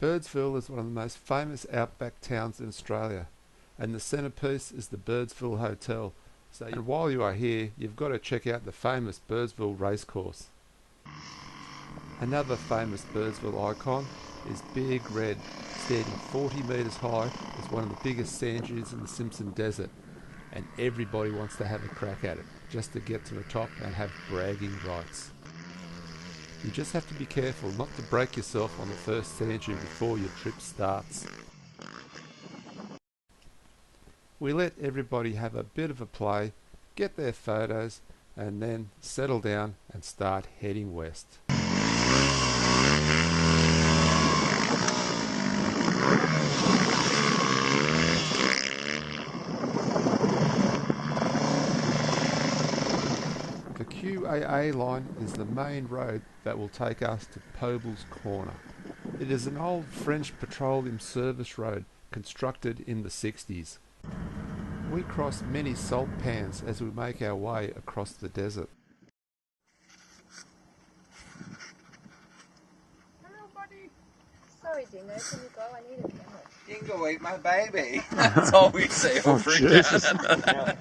Birdsville is one of the most famous outback towns in Australia, and the centrepiece is the Birdsville Hotel. So while you are here, you've got to check out the famous Birdsville racecourse. Another famous Birdsville icon is Big Red, standing 40 metres high as one of the biggest sand dunes in the Simpson Desert, and everybody wants to have a crack at it, just to get to the top and have bragging rights. You just have to be careful not to break yourself on the first sand dune before your trip starts. We let everybody have a bit of a play, get their photos, and then settle down and start heading west. The QAA line is the main road that will take us to Poble's Corner. It is an old French petroleum service road constructed in the 60s. We cross many salt pans as we make our way across the desert. Hello, buddy. Sorry, Dingo. Can you go? I need a camera. Dingo ate my baby. That's all we say over in Canada.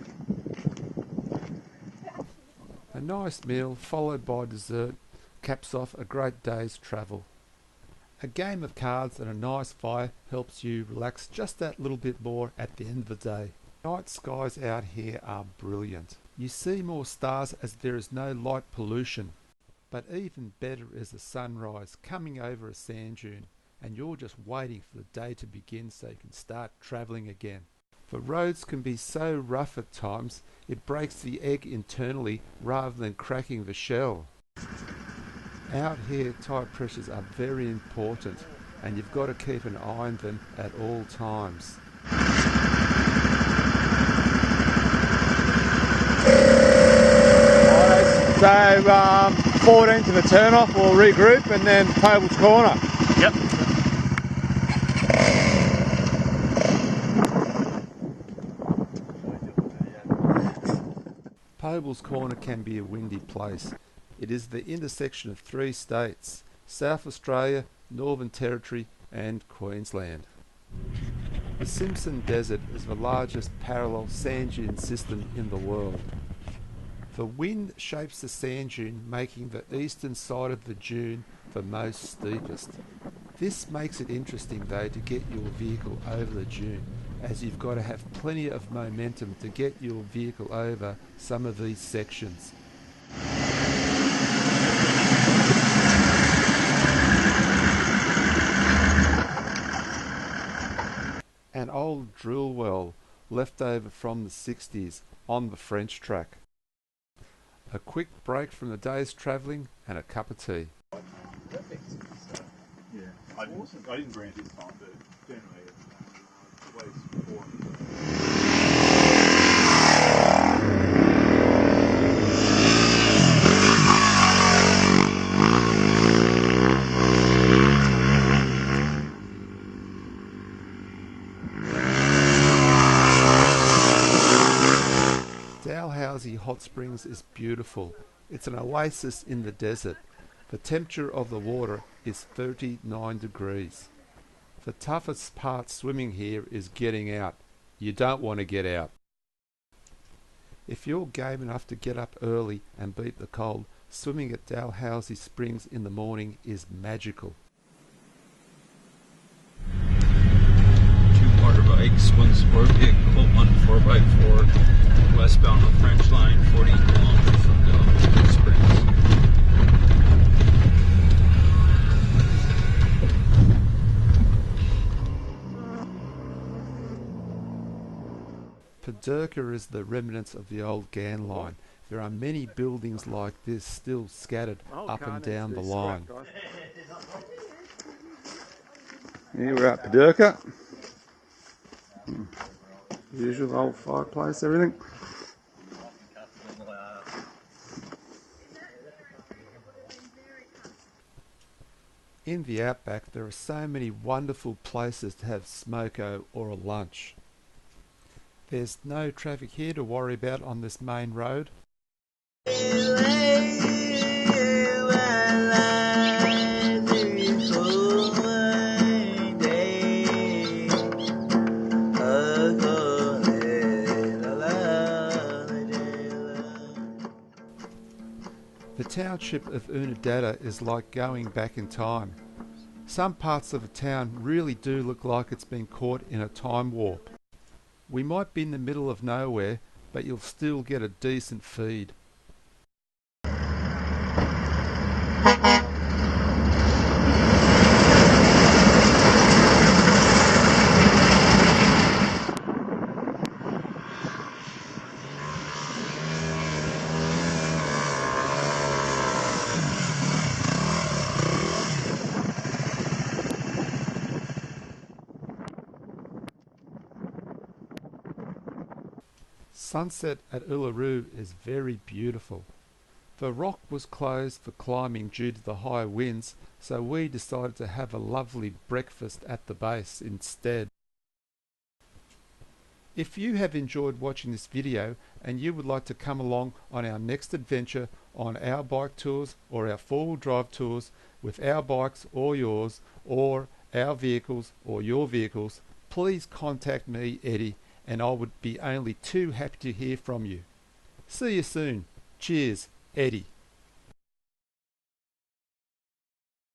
A nice meal followed by dessert caps off a great day's travel. A game of cards and a nice fire helps you relax just that little bit more at the end of the day. Night skies out here are brilliant. You see more stars as there is no light pollution. But even better is the sunrise coming over a sand dune, and you're just waiting for the day to begin so you can start travelling again. The roads can be so rough at times, it breaks the egg internally rather than cracking the shell. Out here, tire pressures are very important, and you've got to keep an eye on them at all times. So 14 to the turn-off, we'll regroup and then Poble's Corner. Yep. Poble's Corner can be a windy place. It is the intersection of 3 states, South Australia, Northern Territory and Queensland. The Simpson Desert is the largest parallel sand dune system in the world. The wind shapes the sand dune, making the eastern side of the dune the most steepest. This makes it interesting though to get your vehicle over the dune, as you've got to have plenty of momentum to get your vehicle over some of these sections. An old drill well left over from the 60s on the French track. A quick break from the day's travelling and a cup of tea. Perfect. So, yeah, I didn't grant his time, but generally it's always for. Dalhousie Hot Springs is beautiful. It's an oasis in the desert. The temperature of the water is 39 degrees. The toughest part swimming here is getting out. You don't want to get out. If you're game enough to get up early and beat the cold, swimming at Dalhousie Springs in the morning is magical. 2 motorbikes, 1 sport vehicle, 1 4x4, westbound on French Line, 40 kilometers from Dalhousie Springs. Paderka is the remnants of the old GAN line. There are many buildings like this still scattered up and down the line. Here we're at Paderka. Usual old fireplace, everything. In the outback there are so many wonderful places to have smoko or a lunch. There's no traffic here to worry about on this main road. township of Unadilla is like going back in time. Some parts of the town really do look like it's been caught in a time warp. We might be in the middle of nowhere, but you'll still get a decent feed. Sunset at Uluru is very beautiful. The rock was closed for climbing due to the high winds, so we decided to have a lovely breakfast at the base instead. If you have enjoyed watching this video and you would like to come along on our next adventure on our bike tours or our four-wheel drive tours with our bikes or yours, or our vehicles or your vehicles, please contact me, Eddie, and I would be only too happy to hear from you. See you soon. Cheers, Eddie.